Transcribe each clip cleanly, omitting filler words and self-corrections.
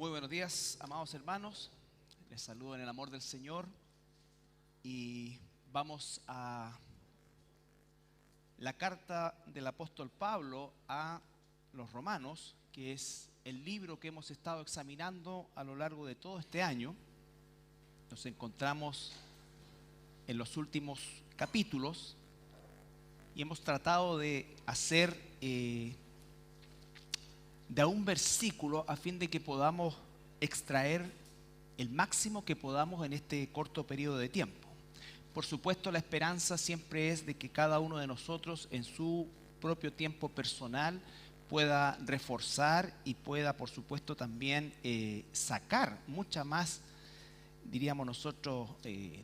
Muy buenos días, amados hermanos. Les saludo en el amor del Señor y vamos a la carta del apóstol Pablo a los Romanos, que es el libro que hemos estado examinando a lo largo de todo este año. Nos encontramos en los últimos capítulos y hemos tratado de hacer de a un versículo a fin de que podamos extraer el máximo que podamos en este corto periodo de tiempo. Por supuesto, la esperanza siempre es de que cada uno de nosotros en su propio tiempo personal pueda reforzar y pueda, por supuesto, también sacar mucha más, diríamos nosotros,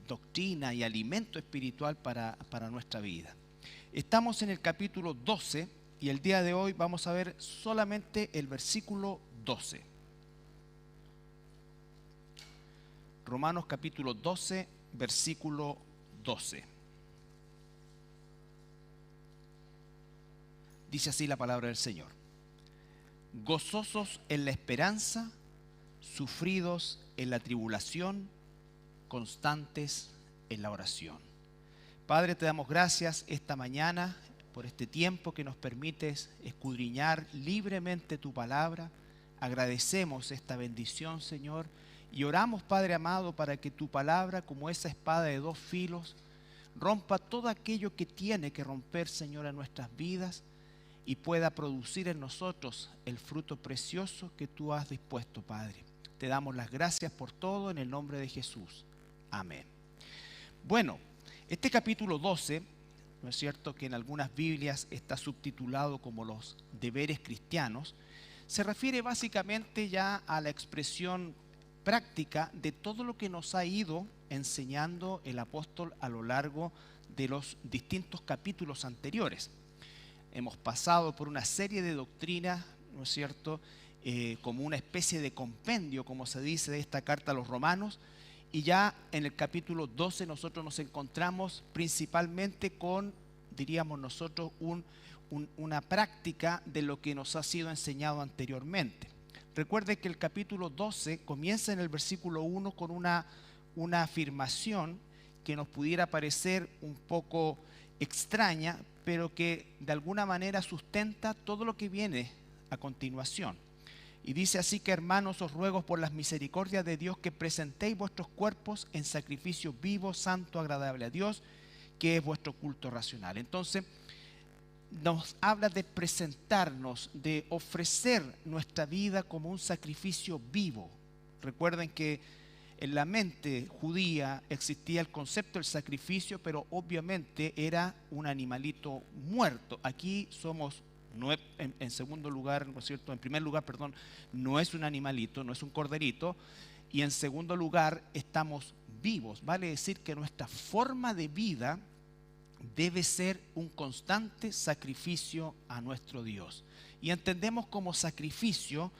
doctrina y alimento espiritual para nuestra vida. Estamos en el capítulo 12 y el día de hoy vamos a ver solamente el versículo 12. Romanos capítulo 12, versículo 12. Dice así la palabra del Señor: gozosos en la esperanza, sufridos en la tribulación, constantes en la oración. Padre, te damos gracias esta mañana por este tiempo que nos permites escudriñar libremente tu palabra. Agradecemos esta bendición, Señor, y oramos, Padre amado, para que tu palabra, como esa espada de dos filos, rompa todo aquello que tiene que romper, Señor, en nuestras vidas y pueda producir en nosotros el fruto precioso que tú has dispuesto, Padre. Te damos las gracias por todo en el nombre de Jesús. Amén. Bueno, este capítulo 12, ¿no es cierto?, que en algunas Biblias está subtitulado como los deberes cristianos, se refiere básicamente ya a la expresión práctica de todo lo que nos ha ido enseñando el apóstol a lo largo de los distintos capítulos anteriores. Hemos pasado por una serie de doctrinas, ¿no es cierto?, como una especie de compendio, como se dice, de esta carta a los romanos, y ya en el capítulo 12 nosotros nos encontramos principalmente con, diríamos nosotros, una práctica de lo que nos ha sido enseñado anteriormente. Recuerde que el capítulo 12 comienza en el versículo 1 con una afirmación que nos pudiera parecer un poco extraña, pero que de alguna manera sustenta todo lo que viene a continuación. Y dice así que, hermanos, os ruego por las misericordias de Dios que presentéis vuestros cuerpos en sacrificio vivo, santo, agradable a Dios, que es vuestro culto racional. Entonces, nos habla de presentarnos, de ofrecer nuestra vida como un sacrificio vivo. Recuerden que en la mente judía existía el concepto del sacrificio, pero obviamente era un animalito muerto. Aquí somos, en segundo lugar, ¿no es cierto?, en primer lugar, perdón, no es un animalito, no es un corderito, y en segundo lugar estamos vivos. Vale decir que nuestra forma de vida debe ser un constante sacrificio a nuestro Dios. Y entendemos como sacrificio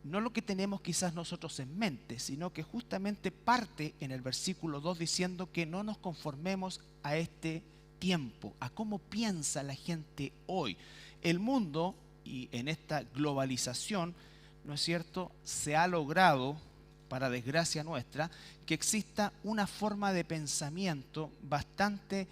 no lo que tenemos quizás nosotros en mente, sino que justamente parte en el versículo 2 diciendo que no nos conformemos a este tiempo, a cómo piensa la gente hoy. El mundo, y en esta globalización, ¿no es cierto?, se ha logrado, para desgracia nuestra, que exista una forma de pensamiento bastante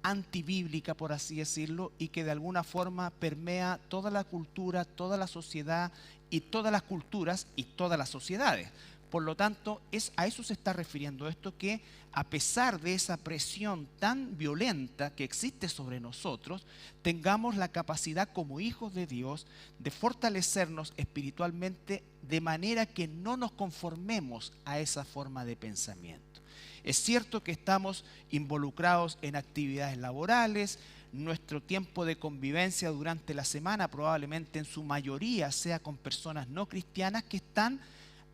antibíblica, por así decirlo, y que de alguna forma permea toda la cultura, toda la sociedad y todas las culturas y todas las sociedades. Por lo tanto, a eso se está refiriendo esto, que a pesar de esa presión tan violenta que existe sobre nosotros, tengamos la capacidad como hijos de Dios de fortalecernos espiritualmente de manera que no nos conformemos a esa forma de pensamiento. Es cierto que estamos involucrados en actividades laborales, nuestro tiempo de convivencia durante la semana probablemente en su mayoría sea con personas no cristianas que están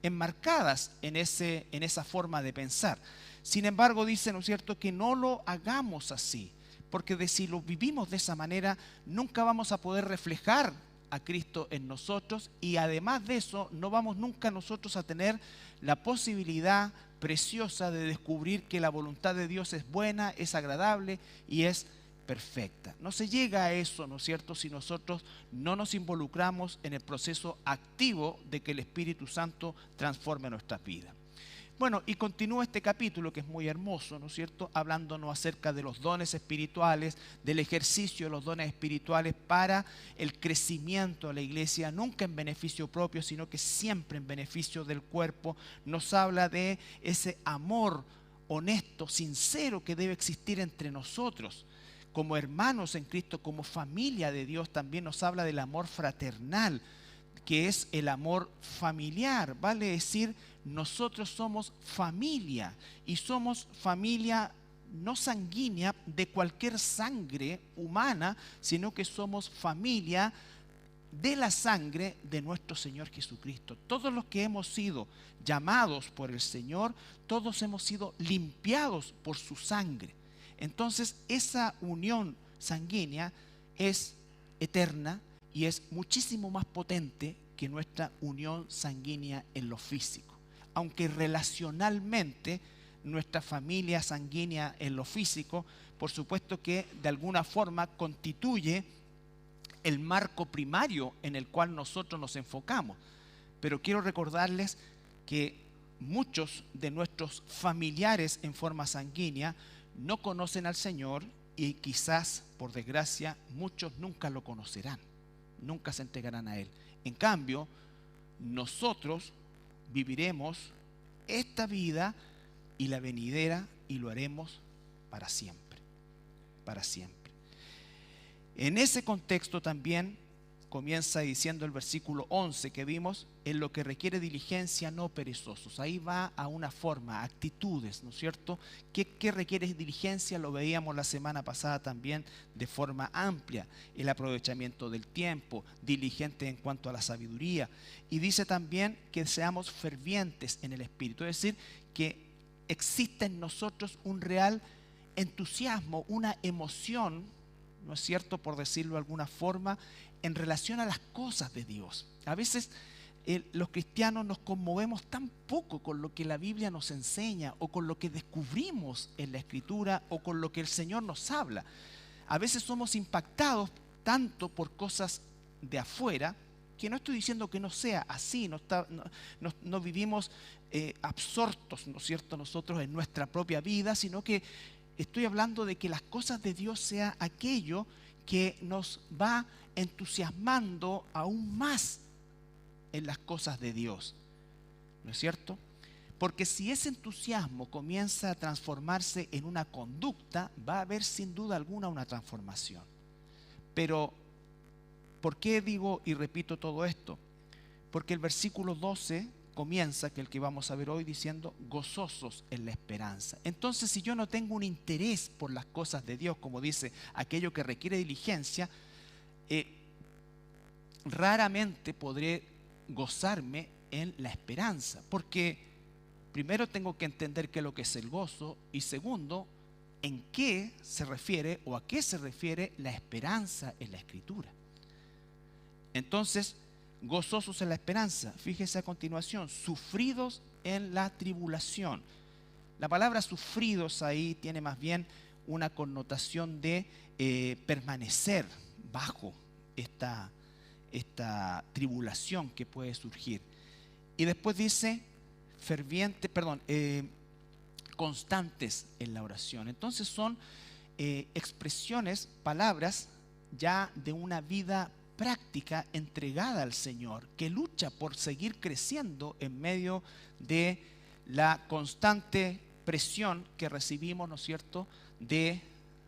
enmarcadas en esa forma de pensar. Sin embargo, dice, ¿no es cierto?, que no lo hagamos así, porque si lo vivimos de esa manera, nunca vamos a poder reflejar a Cristo en nosotros, y además de eso, no vamos nunca nosotros a tener la posibilidad preciosa de descubrir que la voluntad de Dios es buena, es agradable y es perfecta. No se llega a eso, ¿no es cierto?, si nosotros no nos involucramos en el proceso activo de que el Espíritu Santo transforme nuestras vidas. Bueno, y continúa este capítulo que es muy hermoso, ¿no es cierto?, hablándonos acerca de los dones espirituales, del ejercicio de los dones espirituales para el crecimiento de la iglesia, nunca en beneficio propio, sino que siempre en beneficio del cuerpo. Nos habla de ese amor honesto, sincero que debe existir entre nosotros. Como hermanos en Cristo, como familia de Dios, también nos habla del amor fraternal, que es el amor familiar, vale decir, nosotros somos familia y somos familia no sanguínea de cualquier sangre humana, sino que somos familia de la sangre de nuestro Señor Jesucristo. Todos los que hemos sido llamados por el Señor, todos hemos sido limpiados por su sangre. Entonces esa unión sanguínea es eterna y es muchísimo más potente que nuestra unión sanguínea en lo físico. Aunque relacionalmente nuestra familia sanguínea en lo físico, por supuesto que de alguna forma constituye el marco primario en el cual nosotros nos enfocamos. Pero quiero recordarles que muchos de nuestros familiares en forma sanguínea no conocen al Señor y quizás, por desgracia, muchos nunca lo conocerán, nunca se entregarán a Él. En cambio, nosotros viviremos esta vida y la venidera y lo haremos para siempre, para siempre. En ese contexto también comienza diciendo el versículo 11 que vimos, en lo que requiere diligencia, no perezosos. Ahí va a una forma, actitudes, ¿no es cierto? ¿Qué requiere diligencia? Lo veíamos la semana pasada también de forma amplia. El aprovechamiento del tiempo, diligente en cuanto a la sabiduría. Y dice también que seamos fervientes en el Espíritu. Es decir, que existe en nosotros un real entusiasmo, una emoción, ¿no es cierto?, por decirlo de alguna forma, en relación a las cosas de Dios. A veces los cristianos nos conmovemos tan poco con lo que la Biblia nos enseña o con lo que descubrimos en la Escritura o con lo que el Señor nos habla. A veces somos impactados tanto por cosas de afuera, que no estoy diciendo que no sea así, no vivimos absortos, ¿no es cierto?, nosotros en nuestra propia vida, sino que estoy hablando de que las cosas de Dios sea aquello que nos va entusiasmando aún más en las cosas de Dios, ¿no es cierto? Porque si ese entusiasmo comienza a transformarse en una conducta, va a haber sin duda alguna una transformación. Pero, ¿por qué digo y repito todo esto? Porque el versículo 12 comienza, que el que vamos a ver hoy, diciendo gozosos en la esperanza. Entonces, si yo no tengo un interés por las cosas de Dios, como dice, aquello que requiere diligencia, raramente podré gozarme en la esperanza, porque primero tengo que entender qué es lo que es el gozo y segundo, en qué se refiere o a qué se refiere la esperanza en la Escritura. Entonces, gozosos en la esperanza, fíjese a continuación, sufridos en la tribulación. La palabra sufridos ahí tiene más bien una connotación de permanecer bajo esta tribulación que puede surgir. Y después dice constantes en la oración. Entonces son expresiones, palabras ya de una vida práctica entregada al Señor, que lucha por seguir creciendo en medio de la constante presión que recibimos, ¿no es cierto?, de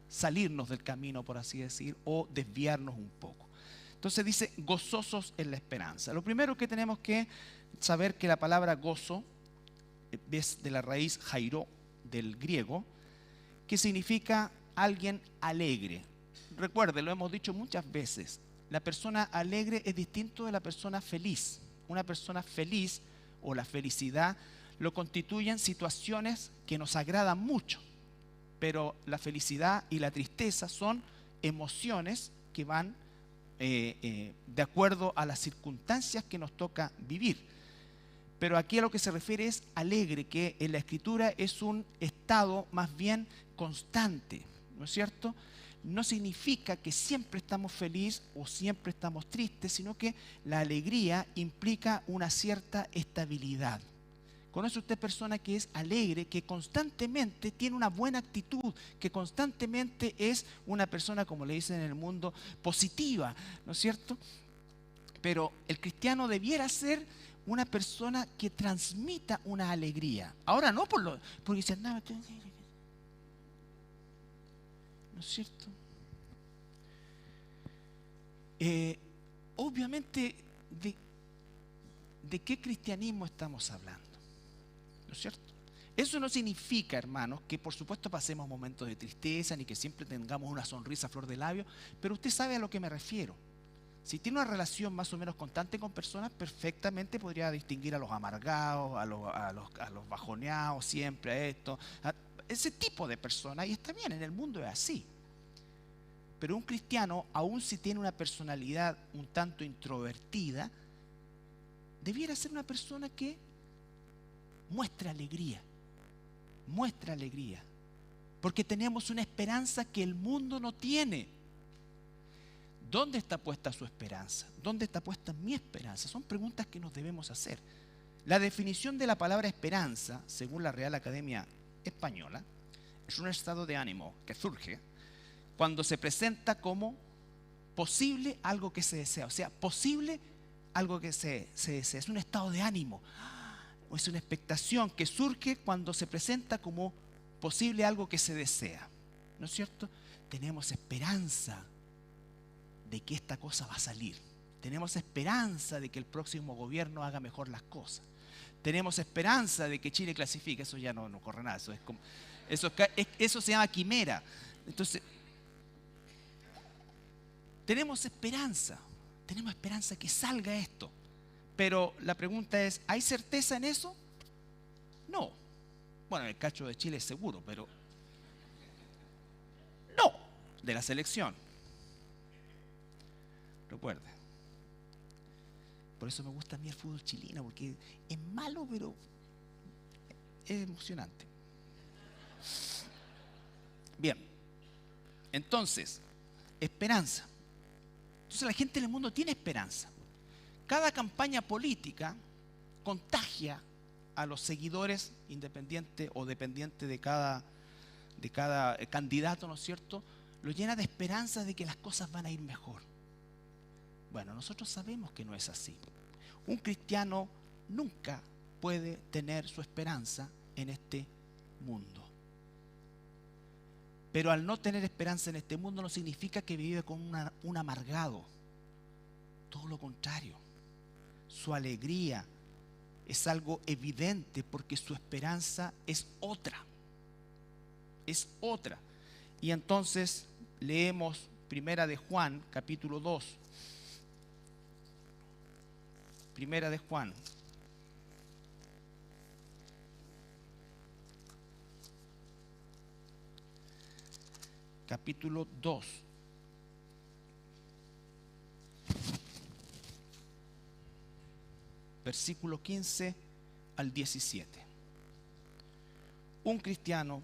salirnos del camino, por así decir, o desviarnos un poco. Entonces dice gozosos en la esperanza. Lo primero que tenemos que saber que la palabra gozo es de la raíz jairó del griego, que significa alguien alegre. Recuerde, lo hemos dicho muchas veces, la persona alegre es distinto de la persona feliz. Una persona feliz o la felicidad lo constituyen situaciones que nos agradan mucho, pero la felicidad y la tristeza son emociones que van de acuerdo a las circunstancias que nos toca vivir. Pero aquí a lo que se refiere es alegre, que en la Escritura es un estado más bien constante, ¿no es cierto? no significa que siempre estamos felices o siempre estamos tristes, sino que la alegría implica una cierta estabilidad. ¿Conoce usted persona que es alegre, que constantemente tiene una buena actitud, que constantemente es una persona, como le dicen en el mundo, positiva, ¿no es cierto? Pero el cristiano debiera ser una persona que transmita una alegría. Ahora no porque dicen, no, ¿no es cierto? Obviamente, ¿de qué cristianismo estamos hablando? ¿No es cierto? Eso no significa, hermanos, que por supuesto pasemos momentos de tristeza, ni que siempre tengamos una sonrisa a flor de labio, pero usted sabe a lo que me refiero. Si tiene una relación más o menos constante con personas, perfectamente podría distinguir a los amargados, a los bajoneados, siempre a esto, a ese tipo de personas, y está bien, en el mundo es así. Pero un cristiano, aun si tiene una personalidad un tanto introvertida, debiera ser una persona que muestra alegría, porque tenemos una esperanza que el mundo no tiene. ¿Dónde está puesta su esperanza? ¿Dónde está puesta mi esperanza? Son preguntas que nos debemos hacer. La definición de la palabra esperanza, según la Real Academia Española, es un estado de ánimo que surge cuando se presenta como posible algo que se desea. O sea, posible algo que se desea. Es un estado de ánimo. Es una expectación que surge cuando se presenta como posible algo que se desea. ¿No es cierto? Tenemos esperanza de que esta cosa va a salir. Tenemos esperanza de que el próximo gobierno haga mejor las cosas. Tenemos esperanza de que Chile clasifique. Eso ya no corre nada. Eso se llama quimera. Entonces, tenemos esperanza que salga esto. Pero la pregunta es, ¿hay certeza en eso? No. Bueno, en el caso de Chile es seguro, pero no, de la selección. Recuerde. Por eso me gusta a mí el fútbol chileno, porque es malo, pero es emocionante. Bien, entonces, esperanza. Entonces la gente en el mundo tiene esperanza. Cada campaña política contagia a los seguidores independientes o dependientes de cada candidato, ¿no es cierto? Lo llena de esperanza de que las cosas van a ir mejor. Bueno, nosotros sabemos que no es así. Un cristiano nunca puede tener su esperanza en este mundo. Pero al no tener esperanza en este mundo no significa que vive con un amargado. Todo lo contrario. Su alegría es algo evidente porque su esperanza es otra. Es otra. Y entonces leemos Primera de Juan, capítulo 2. Primera de Juan. Capítulo 2. Versículo 15 al 17. Un cristiano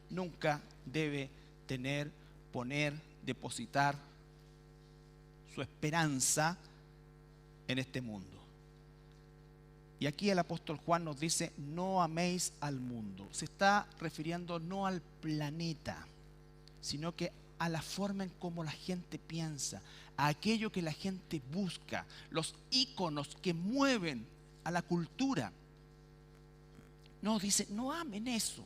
nunca debe depositar su esperanza en este mundo. Y aquí el apóstol Juan nos dice, no améis al mundo. Se está refiriendo no al planeta, sino que a la forma en cómo la gente piensa, a aquello que la gente busca, los íconos que mueven a la cultura. No, dice, no amen eso,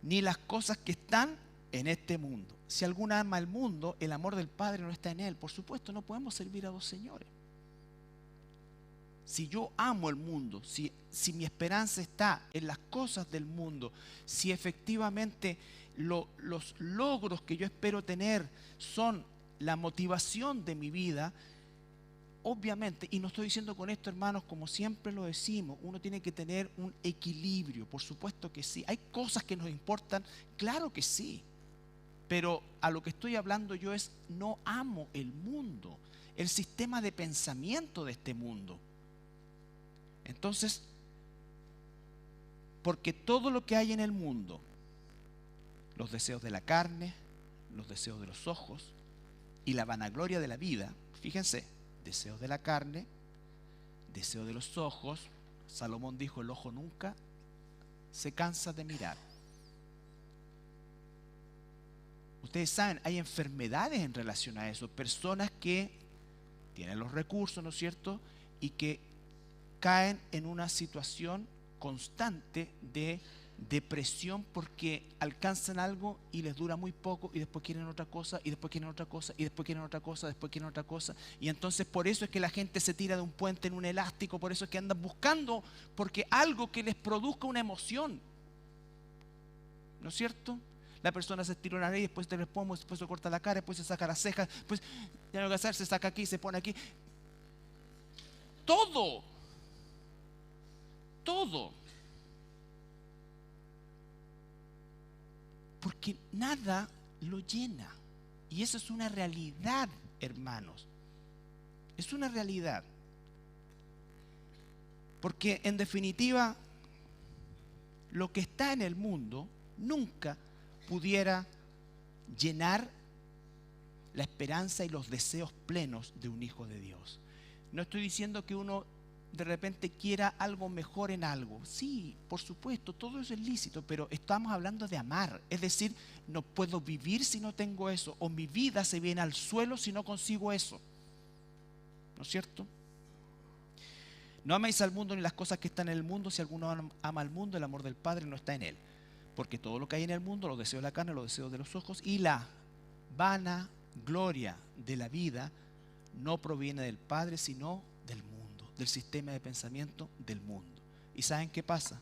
ni las cosas que están en este mundo. Si alguno ama el mundo, el amor del Padre no está en él. Por supuesto, no podemos servir a dos señores. Si yo amo el mundo, si mi esperanza está en las cosas del mundo, si efectivamente los logros que yo espero tener son la motivación de mi vida, obviamente, y no estoy diciendo con esto, hermanos, como siempre lo decimos, uno tiene que tener un equilibrio, por supuesto que sí. Hay cosas que nos importan, claro que sí, pero a lo que estoy hablando yo es, no amo el mundo, el sistema de pensamiento de este mundo. Entonces, porque todo lo que hay en el mundo, los deseos de la carne, los deseos de los ojos y la vanagloria de la vida. Fíjense, deseos de la carne, deseo de los ojos. Salomón dijo, el ojo nunca se cansa de mirar. Ustedes saben, hay enfermedades en relación a eso, personas que tienen los recursos, ¿no es cierto?, y que caen en una situación constante de depresión porque alcanzan algo y les dura muy poco y después quieren otra cosa y después quieren otra cosa y después quieren otra cosa, después quieren otra cosa, y entonces por eso es que la gente se tira de un puente en un elástico, por eso es que andan buscando porque algo que les produzca una emoción, ¿no es cierto? La persona se estira una nariz, después te responde, después se corta la cara, después se saca las cejas, después ya no hay que hacer, se saca aquí, se pone aquí, todo porque nada lo llena. Y eso es una realidad, hermanos. Es una realidad. Porque en definitiva, lo que está en el mundo nunca pudiera llenar la esperanza y los deseos plenos de un hijo de Dios. No estoy diciendo que uno de repente quiera algo mejor en algo. Sí, por supuesto, todo eso es lícito, pero estamos hablando de amar. Es decir, no puedo vivir si no tengo eso, o mi vida se viene al suelo si no consigo eso. ¿No es cierto? No améis al mundo ni las cosas que están en el mundo. Si alguno ama al mundo, el amor del Padre no está en él. Porque todo lo que hay en el mundo, los deseos de la carne, los deseos de los ojos y la vana gloria de la vida, no proviene del Padre, sino del mundo, del sistema de pensamiento del mundo. ¿Y saben qué pasa?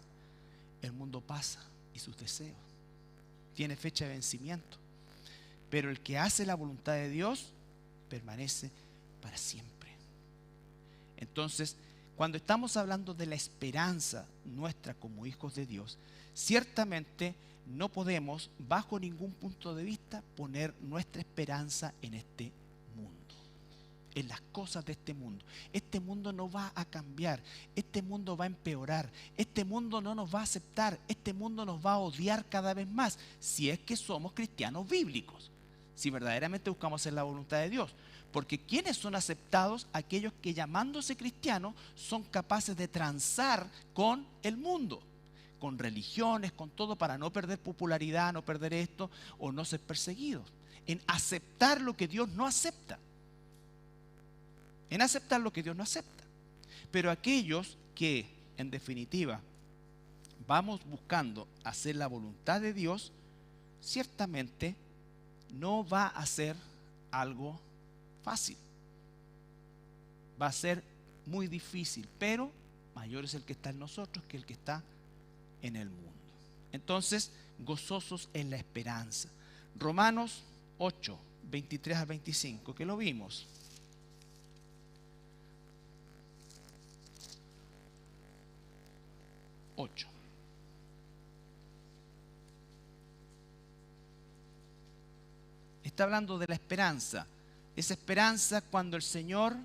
El mundo pasa y sus deseos tiene fecha de vencimiento, pero el que hace la voluntad de Dios permanece para siempre. Entonces, cuando estamos hablando de la esperanza nuestra como hijos de Dios, ciertamente no podemos, bajo ningún punto de vista, poner nuestra esperanza en este mundo, en las cosas de este mundo. Este mundo no va a cambiar, este mundo va a empeorar, este mundo no nos va a aceptar, este mundo nos va a odiar cada vez más, si es que somos cristianos bíblicos, si verdaderamente buscamos hacer la voluntad de Dios. Porque ¿quiénes son aceptados? Aquellos que, llamándose cristianos, son capaces de transar con el mundo, con religiones, con todo, para no perder popularidad, no perder esto, o no ser perseguidos, en aceptar lo que Dios no acepta. En aceptar lo que Dios no acepta. Pero aquellos que, en definitiva, vamos buscando hacer la voluntad de Dios, ciertamente no va a ser algo fácil. Va a ser muy difícil, pero mayor es el que está en nosotros que el que está en el mundo. Entonces, gozosos en la esperanza. Romanos 8, 23 al 25, que lo vimos. Está hablando de la esperanza. Esa esperanza cuando el Señor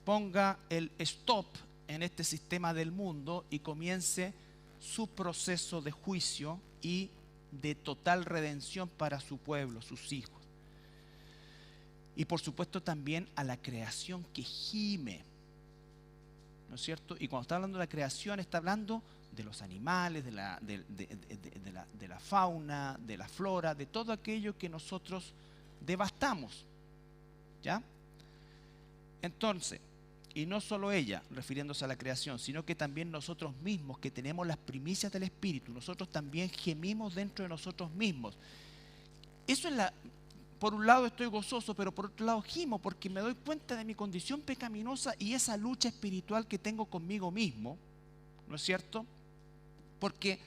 ponga el stop en este sistema del mundo y comience su proceso de juicio y de total redención para su pueblo, sus hijos. Y por supuesto también a la creación que gime, ¿no es cierto? Y cuando está hablando de la creación, está hablando de los animales, de la fauna, de la flora, de todo aquello que nosotros devastamos, ¿ya? Entonces, y no solo ella, refiriéndose a la creación, sino que también nosotros mismos, que tenemos las primicias del Espíritu, nosotros también gemimos dentro de nosotros mismos. Eso es por un lado estoy gozoso, pero por otro lado gimo, porque me doy cuenta de mi condición pecaminosa y esa lucha espiritual que tengo conmigo mismo, ¿no es cierto? Porque,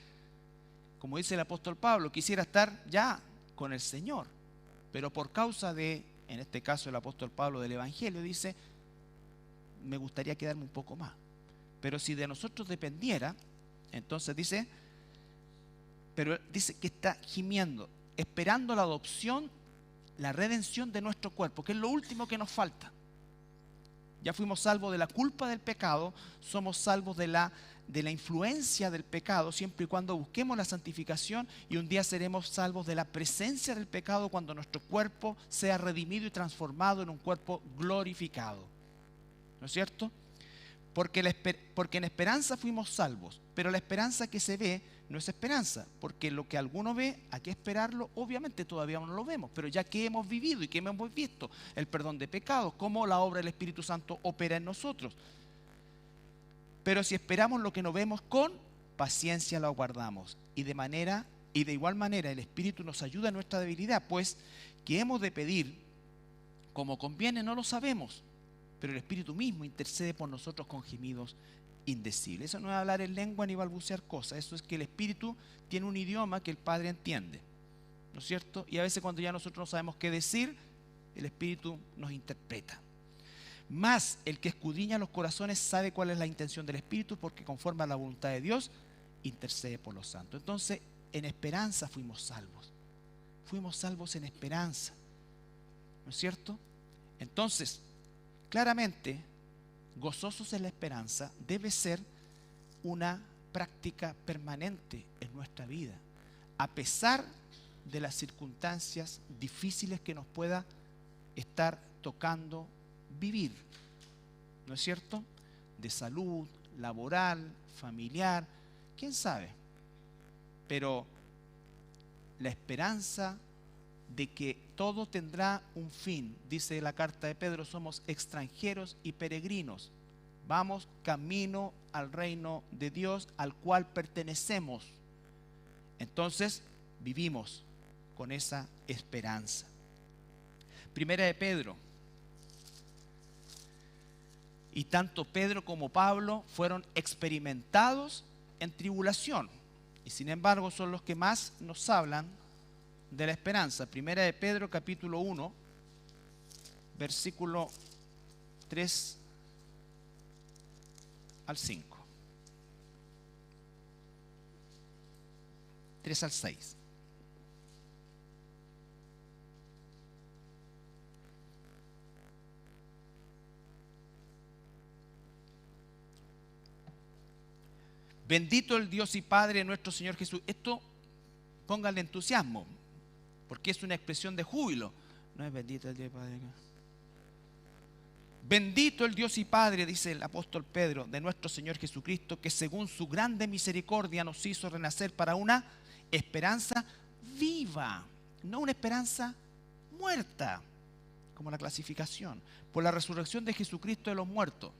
como dice el apóstol Pablo, quisiera estar ya con el Señor, pero por causa de, en este caso el apóstol Pablo del Evangelio, dice, me gustaría quedarme un poco más. Pero si de nosotros dependiera, entonces dice, pero dice que está gimiendo, esperando la adopción, la redención de nuestro cuerpo, que es lo último que nos falta. Ya fuimos salvos de la culpa del pecado, somos salvos de la influencia del pecado, siempre y cuando busquemos la santificación, y un día seremos salvos de la presencia del pecado cuando nuestro cuerpo sea redimido y transformado en un cuerpo glorificado. ¿No es cierto? Porque en esperanza fuimos salvos, pero la esperanza que se ve no es esperanza, porque lo que alguno ve, hay que esperarlo, obviamente todavía no lo vemos, pero ya que hemos vivido y que hemos visto el perdón de pecados, cómo la obra del Espíritu Santo opera en nosotros. Pero si esperamos lo que no vemos, con paciencia lo aguardamos, y de igual manera el Espíritu nos ayuda en nuestra debilidad, pues que hemos de pedir como conviene no lo sabemos, pero el Espíritu mismo intercede por nosotros con gemidos indecibles. Eso no es hablar en lengua ni balbucear cosas, eso es que el Espíritu tiene un idioma que el Padre entiende, ¿no es cierto? Y a veces cuando ya nosotros no sabemos qué decir, el Espíritu nos interpreta. Mas el que escudriña los corazones sabe cuál es la intención del Espíritu, porque conforme a la voluntad de Dios intercede por los santos. Entonces, en esperanza fuimos salvos. Fuimos salvos en esperanza, ¿no es cierto? Entonces, claramente, gozosos en la esperanza debe ser una práctica permanente en nuestra vida, a pesar de las circunstancias difíciles que nos pueda estar tocando vivir, ¿no es cierto? De salud, laboral, familiar, quién sabe. Pero la esperanza de que todo tendrá un fin, dice la carta de Pedro, somos extranjeros y peregrinos, vamos camino al reino de Dios al cual pertenecemos. Entonces vivimos con esa esperanza. Primera de Pedro. Y tanto Pedro como Pablo fueron experimentados en tribulación, y sin embargo son los que más nos hablan de la esperanza. Primera de Pedro capítulo 1, versículo 3 al 5. 3 al 6. Bendito el Dios y Padre de nuestro Señor Jesús. Esto pónganle entusiasmo, porque es una expresión de júbilo. No es bendito el Dios y Padre. Bendito el Dios y Padre, dice el apóstol Pedro, de nuestro Señor Jesucristo, que según su grande misericordia nos hizo renacer para una esperanza viva, no una esperanza muerta, como la clasificación, por la resurrección de Jesucristo de los muertos.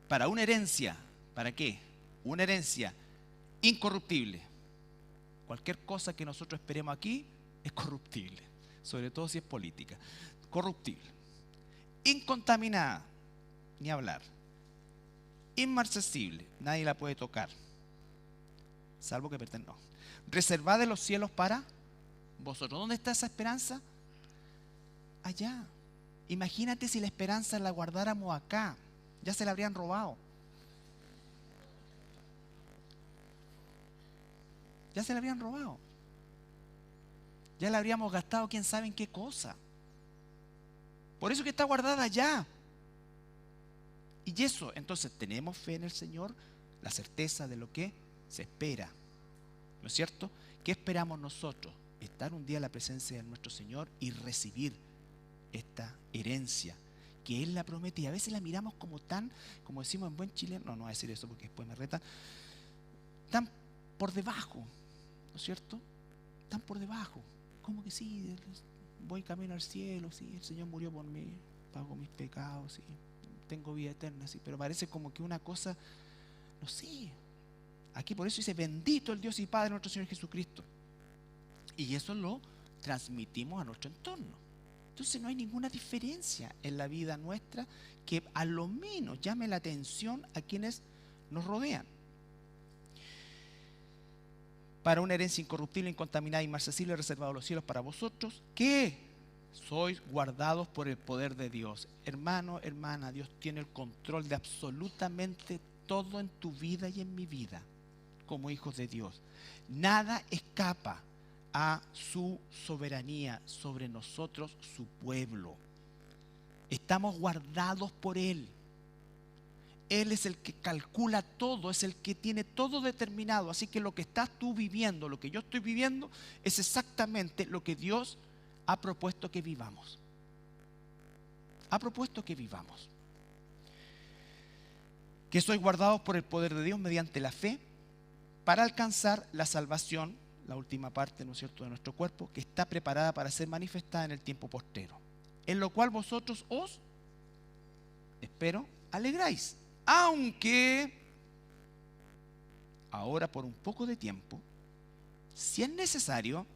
Para una herencia, ¿para qué? Una herencia incorruptible. Cualquier cosa que nosotros esperemos aquí es corruptible, sobre todo si es política. Corruptible. Incontaminada, ni hablar. Inmarcesible, nadie la puede tocar, salvo que pertenezca. No. Reservada en los cielos para vosotros. ¿Dónde está esa esperanza? Allá. Imagínate si la esperanza la guardáramos acá. Ya se la habrían robado. Ya se la habrían robado. Ya la habríamos gastado quién sabe en qué cosa. Por eso que está guardada allá. Y eso, entonces tenemos fe en el Señor, la certeza de lo que se espera. ¿No es cierto? ¿Qué esperamos nosotros? Estar un día en la presencia de nuestro Señor y recibir esta herencia que Él la promete, y a veces la miramos como tan, como decimos en buen chileno, no voy a decir eso porque después me retan, tan por debajo, ¿no es cierto? Tan por debajo, como que sí, voy camino al cielo, sí, el Señor murió por mí, pagó mis pecados, sí, tengo vida eterna, sí, pero parece como que una cosa, no sé, aquí por eso dice, bendito el Dios y Padre nuestro Señor Jesucristo, y eso lo transmitimos a nuestro entorno. Entonces no hay ninguna diferencia en la vida nuestra que a lo menos llame la atención a quienes nos rodean. Para una herencia incorruptible, incontaminada, inmarcesible, reservado a los cielos para vosotros, que sois guardados por el poder de Dios. Hermano, hermana, Dios tiene el control de absolutamente todo en tu vida y en mi vida, como hijos de Dios. Nada escapa a su soberanía sobre nosotros, su pueblo. Estamos guardados por Él. Él es el que calcula todo, es el que tiene todo determinado. Así que lo que estás tú viviendo, lo que yo estoy viviendo, es exactamente lo que Dios ha propuesto que vivamos. Ha propuesto que vivamos. Que sois guardados por el poder de Dios mediante la fe para alcanzar la salvación, la última parte, ¿no es cierto?, de nuestro cuerpo, que está preparada para ser manifestada en el tiempo postrero. En lo cual vosotros os, espero, alegráis. Aunque ahora por un poco de tiempo, si es necesario,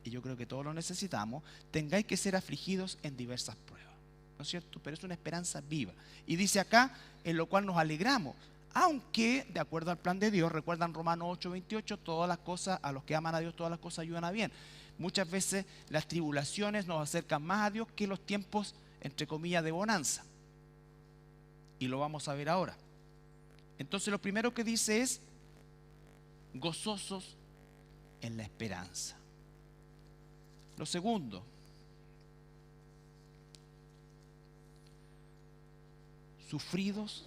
y yo creo que todos lo necesitamos, tengáis que ser afligidos en diversas pruebas, ¿no es cierto? Pero es una esperanza viva. Y dice acá, en lo cual nos alegramos, aunque de acuerdo al plan de Dios, recuerdan Romanos 8:28, todas las cosas, a los que aman a Dios, todas las cosas ayudan a bien. Muchas veces las tribulaciones nos acercan más a Dios que los tiempos, entre comillas, de bonanza. Y lo vamos a ver ahora. Entonces lo primero que dice es gozosos en la esperanza. Lo segundo, sufridos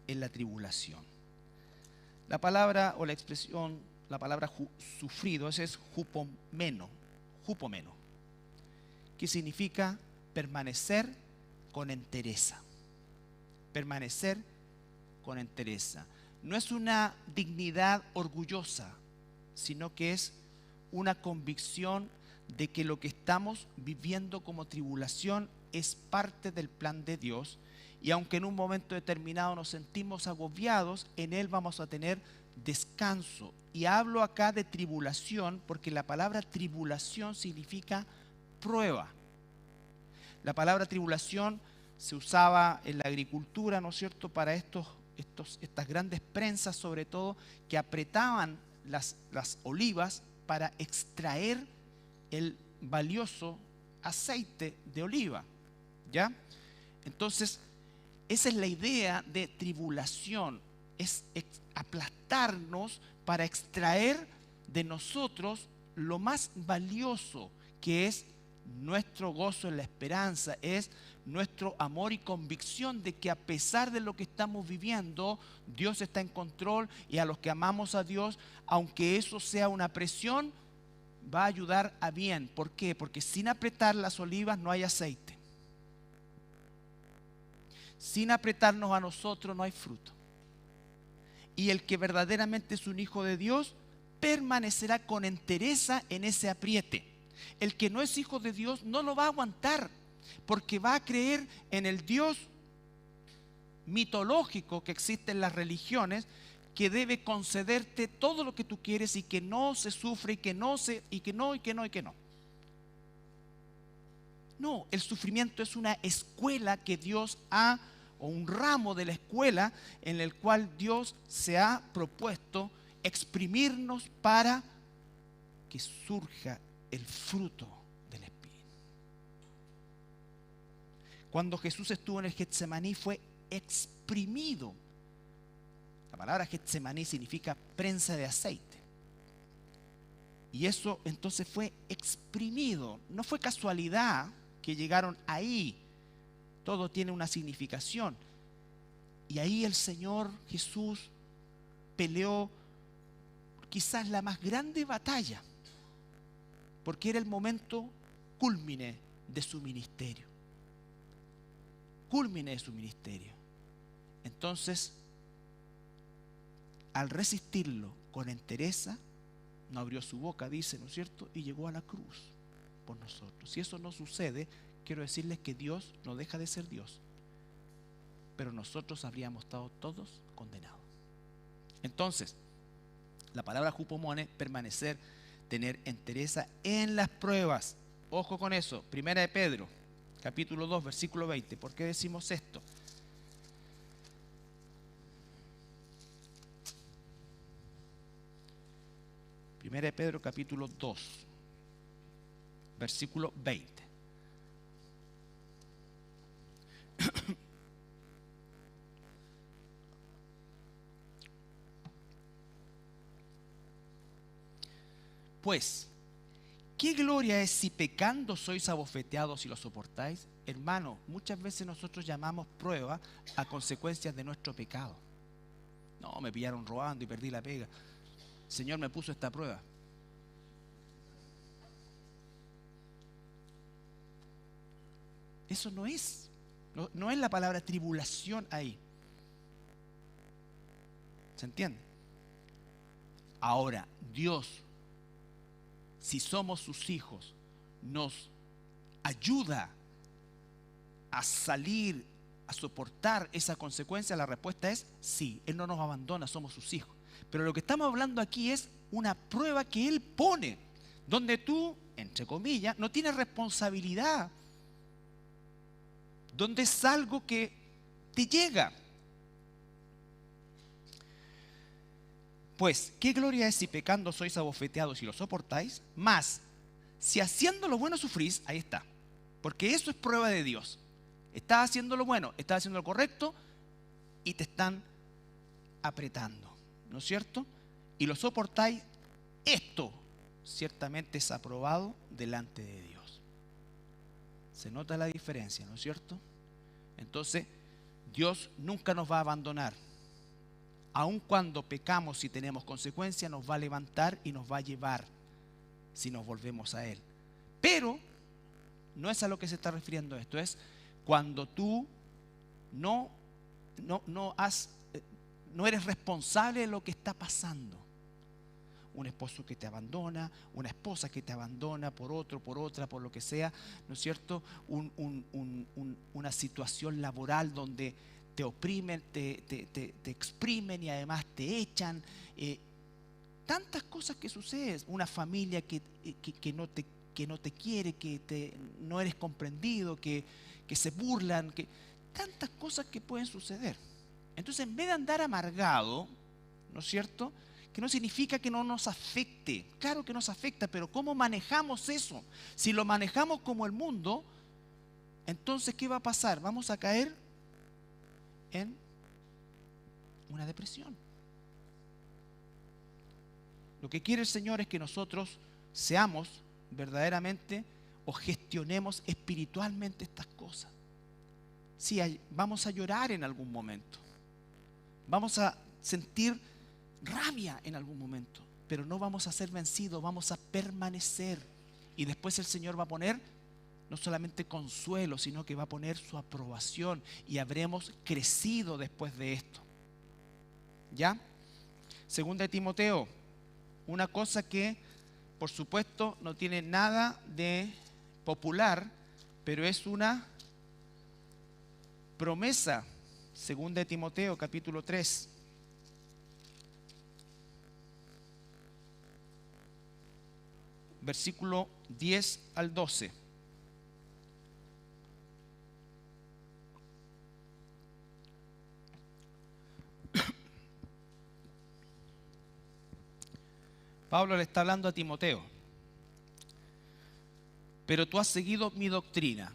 en la tribulación. La palabra o la expresión, la palabra sufrido, ese es hupomeno, que significa permanecer con entereza. Permanecer con entereza. No es una dignidad orgullosa, sino que es una convicción de que lo que estamos viviendo como tribulación es parte del plan de Dios, y aunque en un momento determinado nos sentimos agobiados, en Él vamos a tener descanso. Y hablo acá de tribulación porque la palabra tribulación significa prueba. La palabra tribulación se usaba en la agricultura, ¿no es cierto?, para estas grandes prensas, sobre todo, que apretaban las olivas para extraer el valioso aceite de oliva, ¿ya? Entonces, esa es la idea de tribulación, es aplastarnos para extraer de nosotros lo más valioso, que es nuestro gozo en la esperanza, es nuestro amor y convicción de que a pesar de lo que estamos viviendo, Dios está en control, y a los que amamos a Dios, aunque eso sea una presión, va a ayudar a bien. ¿Por qué? Porque sin apretar las olivas no hay aceite. Sin apretarnos a nosotros no hay fruto. Y el que verdaderamente es un hijo de Dios permanecerá con entereza en ese apriete. El que no es hijo de Dios no lo va a aguantar, porque va a creer en el Dios mitológico que existe en las religiones, que debe concederte todo lo que tú quieres y que no se sufre y que no. No, el sufrimiento es una escuela que Dios ha, o un ramo de la escuela en el cual Dios se ha propuesto exprimirnos para que surja el fruto del Espíritu. Cuando Jesús estuvo en el Getsemaní fue exprimido. La palabra Getsemaní significa prensa de aceite. Y eso entonces fue exprimido. No fue casualidad que llegaron ahí. Todo tiene una significación. Y ahí el Señor Jesús peleó quizás la más grande batalla, porque era el momento cúlmine de su ministerio. Cúlmine de su ministerio. Entonces, al resistirlo con entereza, no abrió su boca, dice, ¿no es cierto?, y llegó a la cruz por nosotros. Si eso no sucede, quiero decirles que Dios no deja de ser Dios, pero nosotros habríamos estado todos condenados. Entonces, la palabra hupomone, permanecer, tener entereza en las pruebas. Ojo con eso. Primera de Pedro, capítulo 2, versículo 20. ¿Por qué decimos esto? Primera de Pedro, capítulo 2, versículo 20. Pues, ¿qué gloria es si pecando sois abofeteados y lo soportáis? Hermano, muchas veces nosotros llamamos prueba a consecuencias de nuestro pecado. No, me pillaron robando y perdí la pega. El Señor me puso esta prueba. Eso no es la palabra tribulación ahí. ¿Se entiende? Ahora, Dios, si somos sus hijos, nos ayuda a salir, a soportar esa consecuencia. La respuesta es sí, Él no nos abandona, somos sus hijos. Pero lo que estamos hablando aquí es una prueba que Él pone, donde tú, entre comillas, no tienes responsabilidad, donde es algo que te llega. Pues, ¿qué gloria es si pecando sois abofeteados y lo soportáis? Más, si haciendo lo bueno sufrís, ahí está. Porque eso es prueba de Dios. Estás haciendo lo bueno, estás haciendo lo correcto y te están apretando, ¿no es cierto? Y lo soportáis, esto ciertamente es aprobado delante de Dios. Se nota la diferencia, ¿no es cierto? Entonces, Dios nunca nos va a abandonar. Aun cuando pecamos y tenemos consecuencias, nos va a levantar y nos va a llevar si nos volvemos a Él. Pero no es a lo que se está refiriendo esto, es cuando tú no eres responsable de lo que está pasando. Un esposo que te abandona, una esposa que te abandona por otro, por otra, por lo que sea, ¿no es cierto? Una situación laboral donde te oprimen, te exprimen y además te echan. Tantas cosas que suceden. Una familia que no te quiere, no eres comprendido, que se burlan, tantas cosas que pueden suceder. Entonces, en vez de andar amargado, ¿no es cierto?, que no significa que no nos afecte. Claro que nos afecta, pero ¿cómo manejamos eso? Si lo manejamos como el mundo, entonces ¿qué va a pasar? Vamos a caer en una depresión. Lo que quiere el Señor es que nosotros seamos verdaderamente o gestionemos espiritualmente estas cosas. Sí, vamos a llorar en algún momento. Vamos a sentir rabia en algún momento, pero no vamos a ser vencidos, vamos a permanecer. Y después el Señor va a poner no solamente consuelo, sino que va a poner su aprobación y habremos crecido después de esto. ¿Ya? Segunda de Timoteo, una cosa que por supuesto no tiene nada de popular, pero es una promesa. Segunda de Timoteo, capítulo 3. Versículo 10 al 12. Pablo le está hablando a Timoteo. Pero tú has seguido mi doctrina.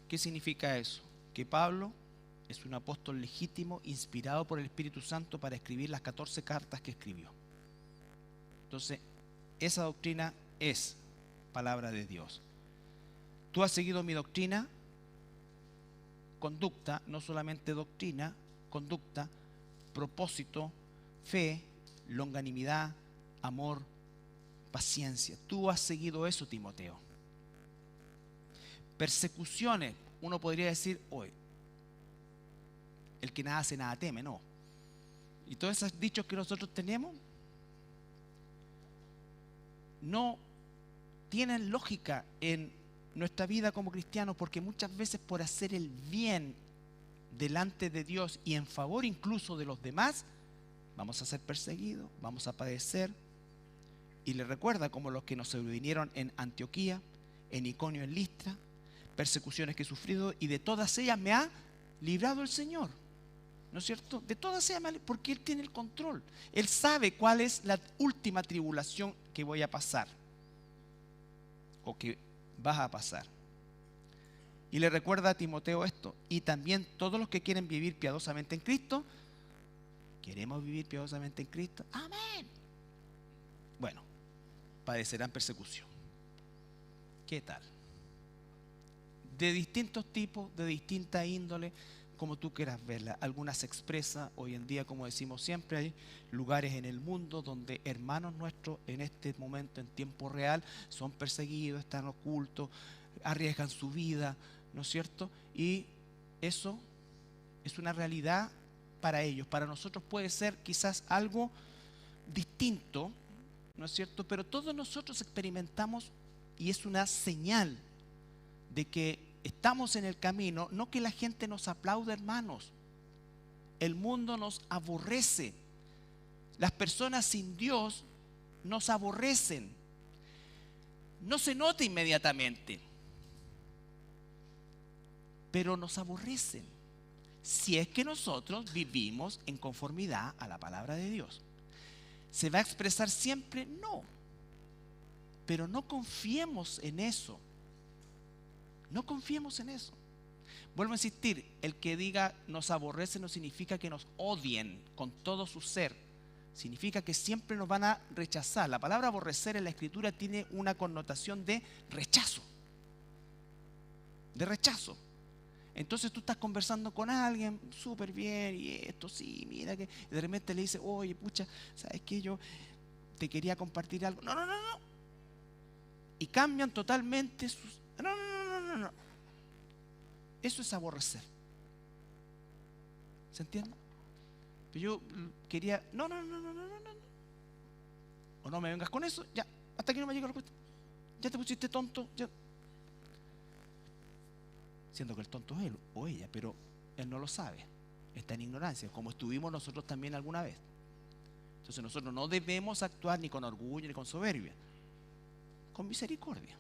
¿Qué significa eso? Que Pablo es un apóstol legítimo, inspirado por el Espíritu Santo para escribir las 14 cartas que escribió. Entonces, esa doctrina es palabra de Dios. Tú has seguido mi doctrina, conducta, no solamente doctrina, conducta, propósito, fe, longanimidad, amor, paciencia. Tú has seguido eso, Timoteo. Persecuciones, uno podría decir, hoy, el que nada hace, nada teme, no. Y todos esos dichos que nosotros tenemos no tienen lógica en nuestra vida como cristianos, porque muchas veces por hacer el bien delante de Dios y en favor incluso de los demás, vamos a ser perseguidos, vamos a padecer. Y le recuerda como los que nos sobrevinieron en Antioquía, en Iconio, en Listra, persecuciones que he sufrido y de todas ellas me ha librado el Señor. ¿No es cierto? De todas ellas, porque Él tiene el control. Él sabe cuál es la última tribulación que voy a pasar o que vas a pasar. Y le recuerda a Timoteo esto. Y también todos los que quieren vivir piadosamente en Cristo, ¿queremos vivir piadosamente en Cristo? Amén. Bueno, padecerán persecución. ¿Qué tal? De distintos tipos, de distinta índole, como tú quieras verla. Algunas se expresa hoy en día, como decimos siempre, hay lugares en el mundo donde hermanos nuestros en este momento, en tiempo real, son perseguidos, están ocultos, arriesgan su vida, ¿no es cierto? Y eso es una realidad para ellos. Para nosotros puede ser quizás algo distinto, ¿no es cierto? Pero todos nosotros experimentamos, y es una señal de que estamos en el camino, no que la gente nos aplaude, hermanos. El mundo nos aborrece. Las personas sin Dios nos aborrecen. No se nota inmediatamente, pero nos aborrecen si es que nosotros vivimos en conformidad a la palabra de Dios. ¿Se va a expresar siempre? No. Pero no confiemos en eso. No confiemos en eso. Vuelvo a insistir, el que diga nos aborrece no significa que nos odien con todo su ser. Significa que siempre nos van a rechazar. La palabra aborrecer en la Escritura tiene una connotación de rechazo. De rechazo. Entonces tú estás conversando con alguien súper bien y esto sí, mira que de repente le dice, oye, pucha, ¿sabes qué? Yo te quería compartir algo. No, no, no, no. Y cambian totalmente sus... No, no, no, no, no. Eso es aborrecer. ¿Se entiende? Pero yo quería... No, no, no, no, no, no, no. O no me vengas con eso, ya, hasta que no me llegue la cuestión. Ya te pusiste tonto, ya. Siendo que el tonto es él o ella, pero él no lo sabe. Está en ignorancia, como estuvimos nosotros también alguna vez. Entonces nosotros no debemos actuar ni con orgullo ni con soberbia. Con misericordia.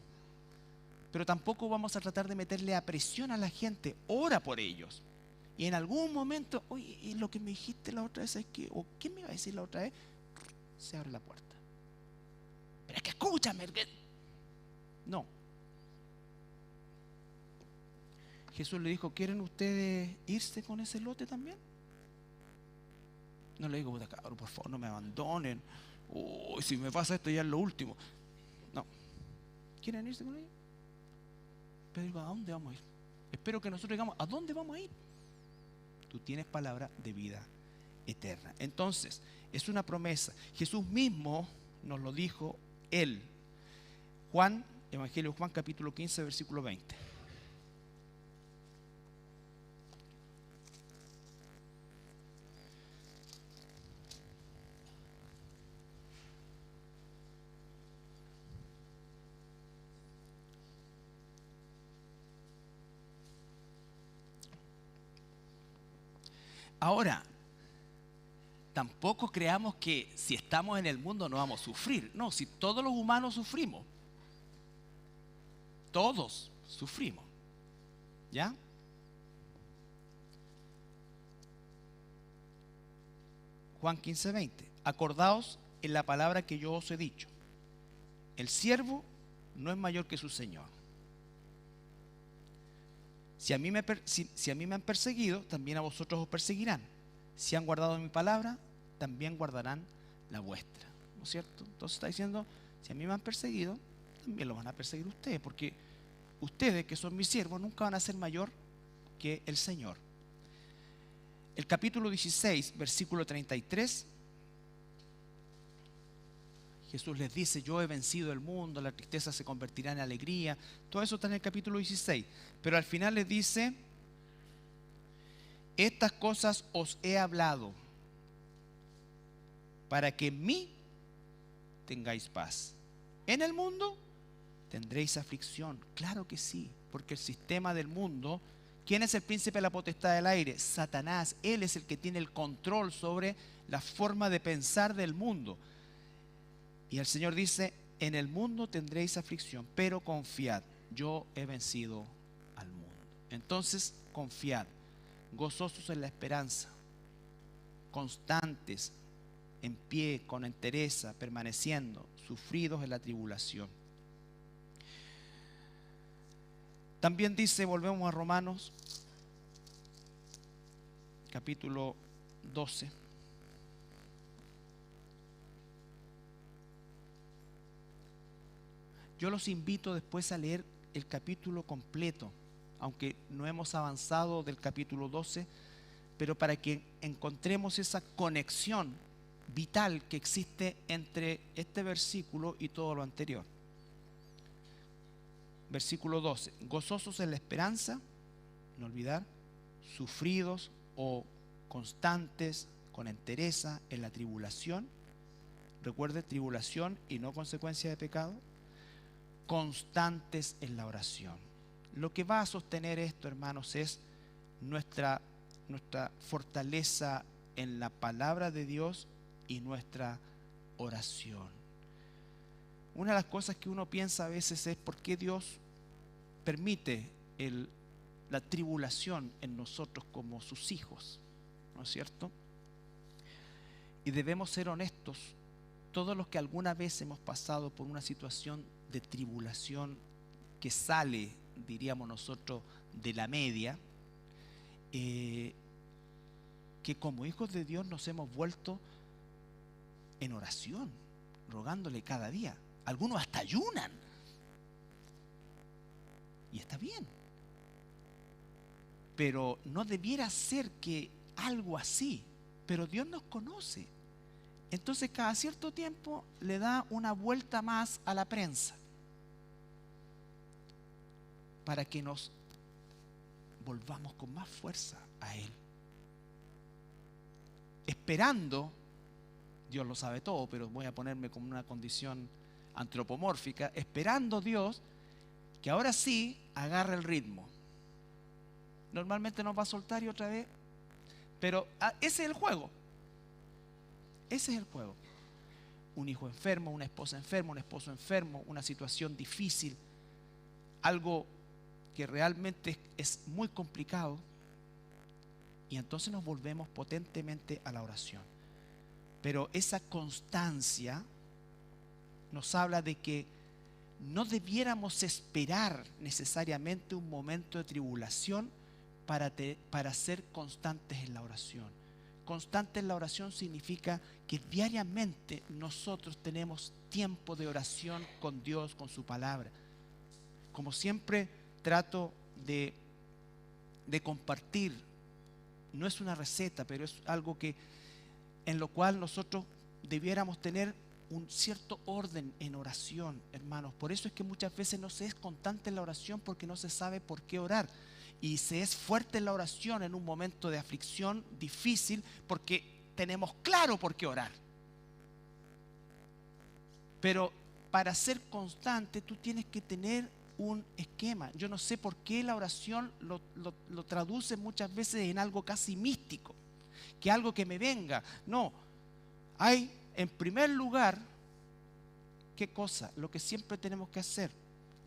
Pero tampoco vamos a tratar de meterle a presión a la gente. Ora por ellos. Y en algún momento, oye, ¿y lo que me dijiste la otra vez es que, o qué me iba a decir la otra vez? Se abre la puerta. Pero es que escúchame. No. Jesús le dijo, ¿quieren ustedes irse con ese lote también? No le digo, cabrón, por favor, no me abandonen. Uy, si me pasa esto ya es lo último. No. ¿Quieren irse con ellos? Pero digo, ¿a dónde vamos a ir? Espero que nosotros digamos, ¿a dónde vamos a ir? Tú tienes palabra de vida eterna. Entonces, es una promesa. Jesús mismo nos lo dijo él. Juan, Evangelio de Juan, capítulo 15, versículo 20. Ahora, tampoco creamos que si estamos en el mundo no vamos a sufrir. No, si todos los humanos sufrimos. Todos sufrimos. ¿Ya? Juan 15, 20. Acordaos en la palabra que yo os he dicho. El siervo no es mayor que su señor. Si a mí me han perseguido, también a vosotros os perseguirán. Si han guardado mi palabra, también guardarán la vuestra. ¿No es cierto? Entonces está diciendo, si a mí me han perseguido, también lo van a perseguir ustedes, porque ustedes que son mis siervos nunca van a ser mayor que el Señor. El capítulo 16, versículo 33, Jesús les dice, yo he vencido el mundo, la tristeza se convertirá en alegría. Todo eso está en el capítulo 16. Pero al final les dice, estas cosas os he hablado para que en mí tengáis paz. En el mundo tendréis aflicción. Claro que sí, porque el sistema del mundo, ¿quién es el príncipe de la potestad del aire? Satanás. Él es el que tiene el control sobre la forma de pensar del mundo. Y el Señor dice, en el mundo tendréis aflicción, pero confiad, yo he vencido al mundo. Entonces, confiad, gozosos en la esperanza, constantes, en pie, con entereza, permaneciendo, sufridos en la tribulación. También dice, volvemos a Romanos, capítulo 12. Yo los invito después a leer el capítulo completo, aunque no hemos avanzado del capítulo 12, pero para que encontremos esa conexión vital que existe entre este versículo y todo lo anterior. Versículo 12: gozosos en la esperanza, no olvidar, sufridos o constantes con entereza en la tribulación. Recuerde, tribulación y no consecuencia de pecado. Constantes en la oración. Lo que va a sostener esto, hermanos, es nuestra fortaleza en la palabra de Dios y nuestra oración. Una de las cosas que uno piensa a veces es por qué Dios permite la tribulación en nosotros como sus hijos, ¿no es cierto? Y debemos ser honestos, todos los que alguna vez hemos pasado por una situación de tribulación que sale, diríamos nosotros, de la media, que como hijos de Dios nos hemos vuelto en oración, rogándole cada día. Algunos hasta ayunan. Y está bien. Pero no debiera ser que algo así. Pero Dios nos conoce. Entonces cada cierto tiempo le da una vuelta más a la prensa para que nos volvamos con más fuerza a Él. Esperando, Dios lo sabe todo, pero voy a ponerme como una condición antropomórfica, esperando Dios que ahora sí agarre el ritmo. Normalmente nos va a soltar y otra vez, pero ese es el juego. Ese es el juego. Un hijo enfermo, una esposa enferma, un esposo enfermo, una situación difícil, algo que realmente es muy complicado, y entonces nos volvemos potentemente a la oración. Pero esa constancia nos habla de que no debiéramos esperar necesariamente un momento de tribulación para ser constantes en la oración. Constante en la oración significa que diariamente nosotros tenemos tiempo de oración con Dios, con su palabra. Como siempre trato de compartir, no es una receta, pero es algo en lo cual nosotros debiéramos tener un cierto orden en oración, hermanos. Por eso es que muchas veces no se es constante en la oración, porque no se sabe por qué orar. Y se es fuerte en la oración en un momento de aflicción difícil, porque tenemos claro por qué orar. Pero para ser constante tú tienes que tener un esquema. Yo no sé por qué la oración lo traduce muchas veces en algo casi místico, que algo que me venga. No, hay en primer lugar, ¿qué cosa? Lo que siempre tenemos que hacer: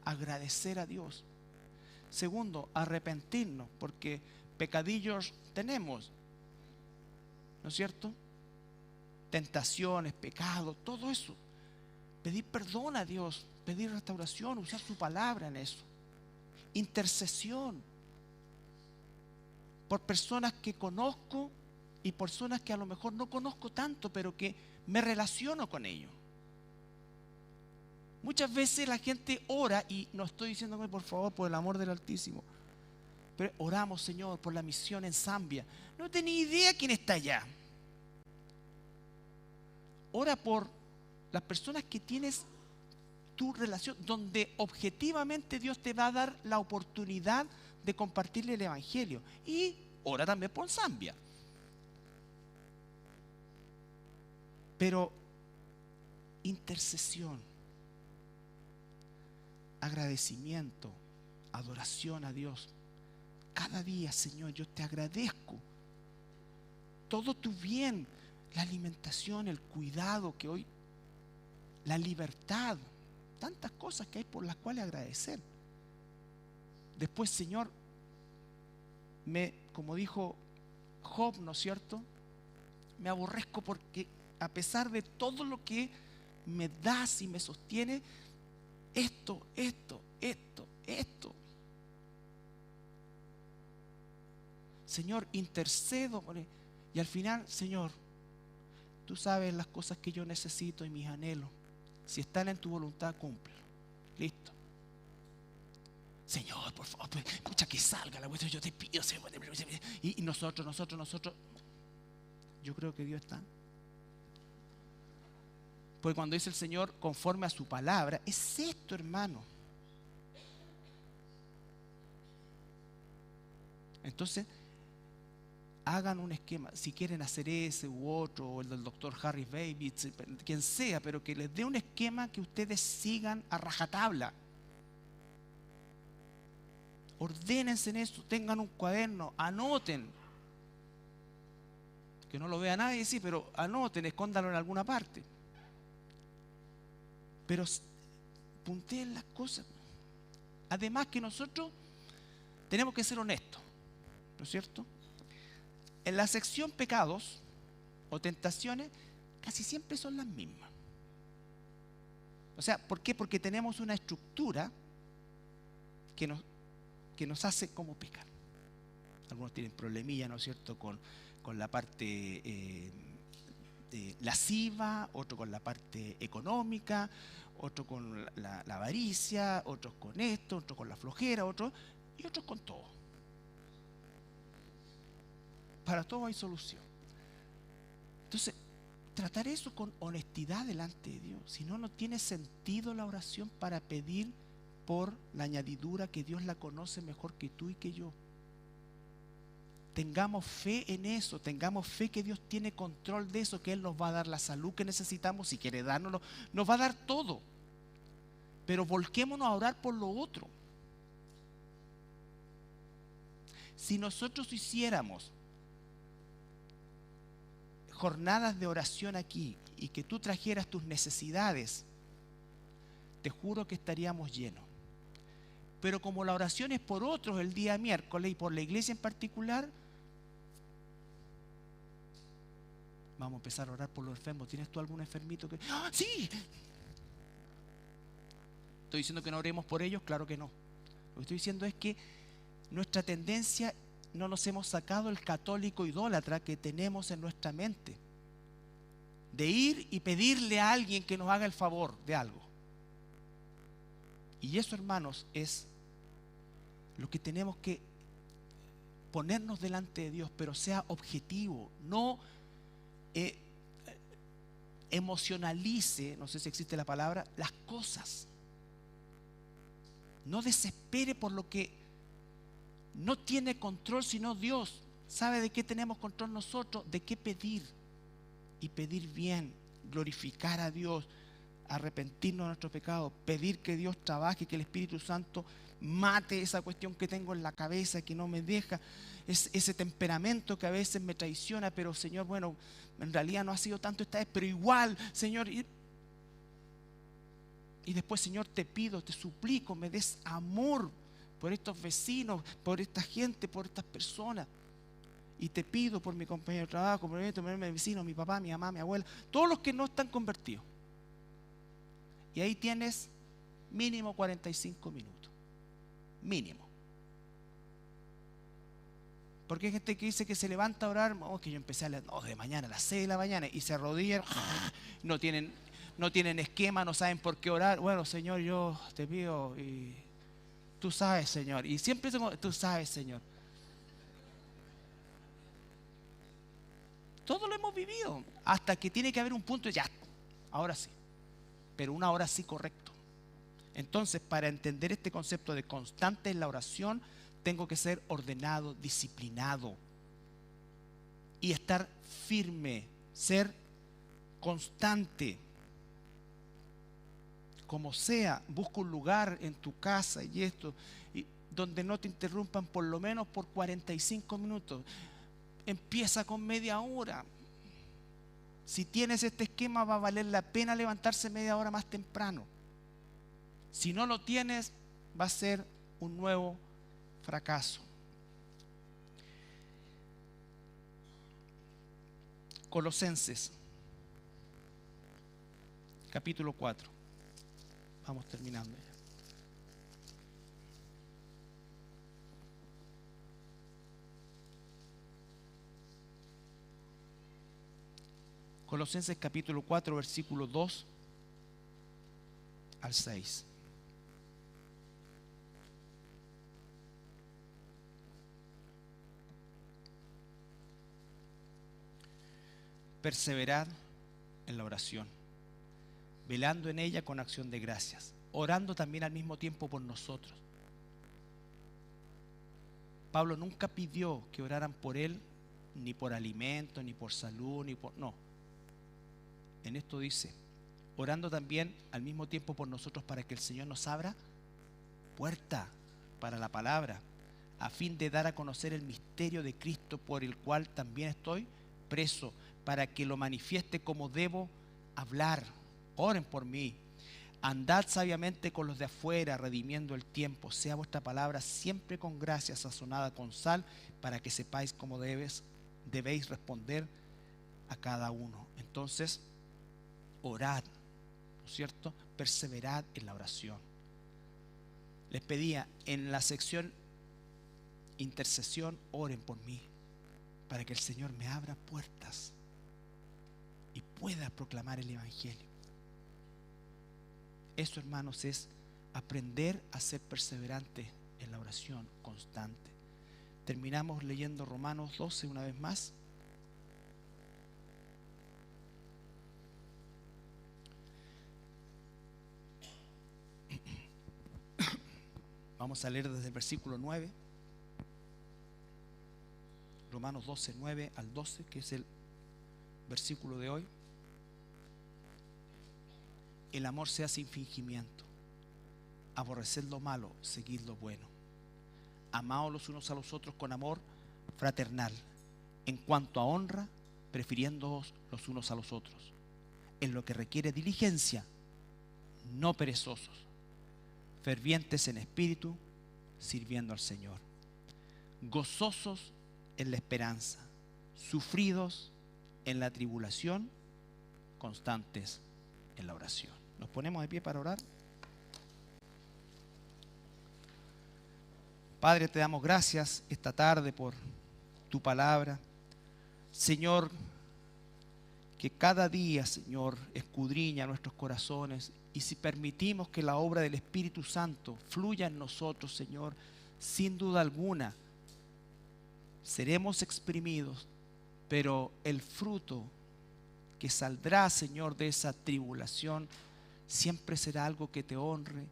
agradecer a Dios. Segundo, arrepentirnos, porque pecadillos tenemos, ¿no es cierto? Tentaciones, pecados, todo eso. Pedir perdón a Dios, pedir restauración, usar su palabra en eso. Intercesión por personas que conozco y personas que a lo mejor no conozco tanto, pero que me relaciono con ellos. Muchas veces la gente ora, y no estoy diciéndome por favor, por el amor del Altísimo, pero oramos, Señor, por la misión en Zambia. No tenía idea quién está allá. Ora por las personas que tienes tu relación, donde objetivamente Dios te va a dar la oportunidad de compartirle el Evangelio. Y ora también por Zambia. Pero intercesión, agradecimiento, adoración a Dios. Cada día, Señor, yo te agradezco todo tu bien, la alimentación, el cuidado que hoy, la libertad, tantas cosas que hay por las cuales agradecer. Después, Señor, como dijo Job, ¿no es cierto? Me aborrezco porque a pesar de todo lo que me das y me sostiene, esto. Señor, intercedo por él. Y al final, Señor, tú sabes las cosas que yo necesito y mis anhelos. Si están en tu voluntad, cúmplelo. Listo. Señor, por favor, escucha que salga la cuestión, yo te pido, Señor. Y nosotros. Yo creo que Dios está. Porque cuando dice el Señor conforme a su palabra, es esto, hermano. Entonces, hagan un esquema. Si quieren hacer ese u otro, o el del doctor Harry Babbitts, quien sea, pero que les dé un esquema que ustedes sigan a rajatabla. Ordénense en eso, tengan un cuaderno, anoten. Que no lo vea nadie, sí, pero anoten, escóndanlo en alguna parte. Pero punteen las cosas. Además que nosotros tenemos que ser honestos, ¿no es cierto? En la sección pecados o tentaciones casi siempre son las mismas. O sea, ¿por qué? Porque tenemos una estructura que nos hace como pecar. Algunos tienen problemilla, ¿no es cierto?, con la parte lasciva, otro con la parte económica, otro con la avaricia, otros con esto, otros con la flojera, y otros con todo. Para todo hay solución. Entonces, tratar eso con honestidad delante de Dios. Si no, no tiene sentido la oración para pedir por la añadidura que Dios la conoce mejor que tú y que yo. Tengamos fe en eso, tengamos fe que Dios tiene control de eso, que Él nos va a dar la salud que necesitamos, si quiere dárnoslo, nos va a dar todo. Pero volquémonos a orar por lo otro. Si nosotros hiciéramos jornadas de oración aquí y que tú trajeras tus necesidades, te juro que estaríamos llenos. Pero como la oración es por otros el día miércoles y por la iglesia en particular, vamos a empezar a orar por los enfermos. ¿Tienes tú algún enfermito que...? ¡Ah, sí! ¿Estoy diciendo que no oremos por ellos? Claro que no. Lo que estoy diciendo es que nuestra tendencia, no nos hemos sacado el católico idólatra que tenemos en nuestra mente, de ir y pedirle a alguien que nos haga el favor de algo. Y eso, hermanos, es lo que tenemos que ponernos delante de Dios, pero sea objetivo, no emocionalice, no sé si existe la palabra, las cosas. No desespere por lo que no tiene control sino Dios. ¿Sabe de qué tenemos control nosotros? De qué pedir. Y pedir bien, glorificar a Dios, arrepentirnos de nuestro pecado, pedir que Dios trabaje, que el Espíritu Santo mate esa cuestión que tengo en la cabeza, que no me deja, ese temperamento que a veces me traiciona, pero Señor, bueno, en realidad no ha sido tanto esta vez, pero igual, Señor. Y después, Señor, te pido, te suplico, me des amor por estos vecinos, por esta gente, por estas personas. Y te pido por mi compañero de trabajo, por mi vecino, mi papá, mi mamá, mi abuela, todos los que no están convertidos. Y ahí tienes mínimo 45 minutos. Mínimo. Porque hay gente que dice que se levanta a orar, que yo empecé a las 2 de mañana, a las 6 de la mañana, y se arrodillan, no tienen esquema, no saben por qué orar. Bueno, Señor, yo te pido, y tú sabes, Señor. Y siempre tú sabes, Señor. Todo lo hemos vivido, hasta que tiene que haber un punto, ya, ahora sí. Pero una hora sí correcto. Entonces, para entender este concepto de constante en la oración, tengo que ser ordenado, disciplinado y estar firme, ser constante. Como sea, busca un lugar en tu casa donde no te interrumpan por lo menos por 45 minutos. Empieza con media hora. Si tienes este esquema, va a valer la pena levantarse media hora más temprano. Si no lo tienes, va a ser un nuevo fracaso. Colosenses, capítulo 4. Vamos terminando ya. Colosenses capítulo 4, versículo 2 al 6. perseverad en la oración, velando en ella con acción de gracias, orando también al mismo tiempo por nosotros. Pablo nunca pidió que oraran por él, ni por alimento, ni por salud, no. En esto dice, orando también al mismo tiempo por nosotros para que el Señor nos abra puerta para la palabra, a fin de dar a conocer el misterio de Cristo, por el cual también estoy preso, para que lo manifieste como debo hablar. Oren por mí. Andad sabiamente con los de afuera, redimiendo el tiempo. Sea vuestra palabra siempre con gracia, sazonada con sal, para que sepáis cómo debéis responder a cada uno. Entonces, orad, ¿no es cierto? Perseverad en la oración. Les pedía en la sección intercesión, oren por mí, para que el Señor me abra puertas y pueda proclamar el Evangelio. Eso, hermanos, es aprender a ser perseverante en la oración constante. Terminamos leyendo Romanos 12 una vez más. Vamos a leer desde el versículo 9. Romanos 12, 9 al 12, que es el versículo de hoy. El amor sea sin fingimiento. Aborreced lo malo, seguid lo bueno. Amaos los unos a los otros con amor fraternal. En cuanto a honra, prefiriéndoos los unos a los otros. En lo que requiere diligencia, no perezosos. Fervientes en espíritu, sirviendo al Señor. Gozosos en la esperanza. Sufridos en la tribulación, constantes en la oración. Nos ponemos de pie para orar. Padre, te damos gracias esta tarde por tu palabra. Señor, que cada día, Señor, escudriña nuestros corazones, y si permitimos que la obra del Espíritu Santo fluya en nosotros, Señor, sin duda alguna, seremos exprimidos, pero el fruto que saldrá, Señor, de esa tribulación, siempre será algo que te honre,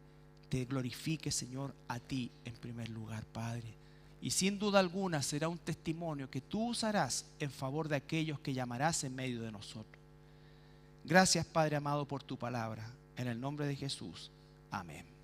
te glorifique, Señor, a ti en primer lugar, Padre. Y sin duda alguna será un testimonio que tú usarás en favor de aquellos que llamarás en medio de nosotros. Gracias, Padre amado, por tu palabra. En el nombre de Jesús. Amén.